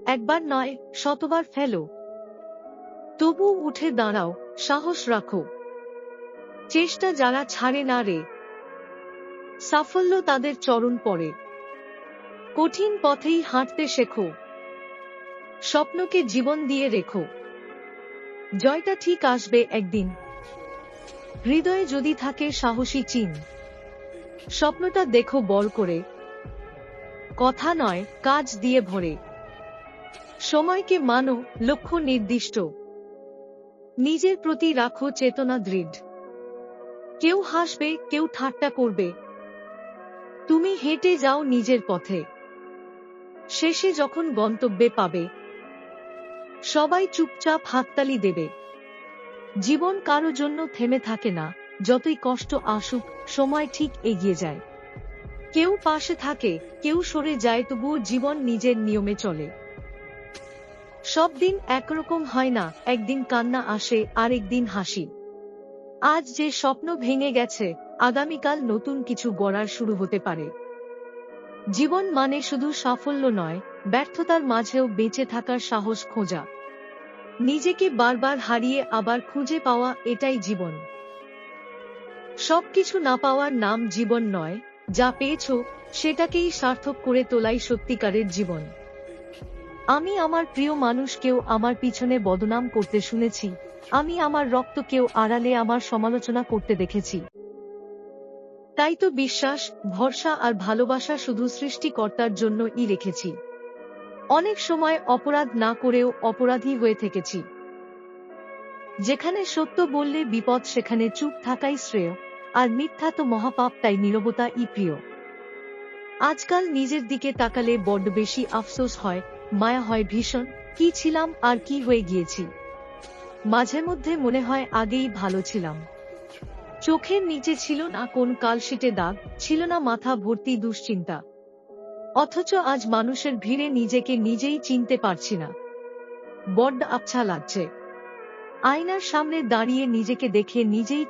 একবার নয়, শতবার ফেলো। তবু উঠে দাঁড়াও, সাহস রাখো। চেষ্টা যারা ছাড়ে না রে, সাফল্য তাদের চরণ পড়ে। কঠিন পথেই হাঁটতে শেখো, স্বপ্নকে জীবন দিয়ে রেখো। জয়টা ঠিক আসবে একদিন। হৃদয়ে যদি থাকে সাহসী চিন, স্বপ্নটা দেখো বড় করে। কথা নয়, কাজ দিয়ে ভরে। সময়কে মানো, লক্ষ্য নির্দিষ্ট। নিজের প্রতি রাখো চেতনা দৃঢ়। কেউ হাসবে, কেউ ঠাট্টা করবে, তুমি হেঁটে যাও নিজের পথে। শেষে যখন গন্তব্যে পাবে, সবাই চুপচাপ হাততালি দেবে। জীবন কারো জন্য থেমে থাকে না, যতই কষ্ট আসুক, সময় ঠিক এগিয়ে যায়। কেউ পাশে থাকে, কেউ সরে যায়, তবুও জীবন নিজের নিয়মে চলে। সব দিন একরকম হয় না, একদিন কান্না আসে, আরেকদিন হাসি। আজ যে স্বপ্ন ভেঙে গেছে, আগামীকাল নতুন কিছু গড়ার শুরু হতে পারে। জীবন মানে শুধু সাফল্য নয়, ব্যর্থতার মাঝেও বেঁচে থাকার সাহস খোঁজা। নিজেকে বারবার হারিয়ে আবার খুঁজে পাওয়া, এটাই জীবন। সবকিছু না পাওয়ার নাম জীবন নয়, যা পেয়েছো সেটাকেই সার্থক করে তোলাই সত্যিকারের জীবন। আমি আমার প্রিয় মানুষকেও আমার পিছনে বদনাম করতে শুনেছি, আমি আমার রক্তকেও আড়ালে আমার সমালোচনা করতে দেখেছি। তাই তো বিশ্বাস, ভরসা আর ভালোবাসা শুধু সৃষ্টিকর্তার জন্যই রেখেছি। অনেক সময় অপরাধ না করেও অপরাধী হয়ে থেকেছি। যেখানে সত্য বললে বিপদ, সেখানে চুপ থাকাই শ্রেয়, আর মিথ্যা তো মহাপাপ, তাই নীরবতাই প্রিয়। আজকাল নিজের দিকে তাকালে বড্ড বেশি আফসোস হয়, মায়া হয় ভীষণ। কি ছিলাম আর কি হয়ে গিয়েছি। মাঝে মধ্যে মনে হয় আগেই ভালো ছিলাম। চোখের নিচে ছিল না কোন কালশিটে দাগ, ছিল না মাথা ভর্তি দুশ্চিন্তা। অথচ আজ মানুষের ভিড়ে নিজেকে নিজেই চিনতে পারছি না। বড্ড আবছা লাগছে। আয়নার সামনে দাঁড়িয়ে নিজেকে দেখে নিজেই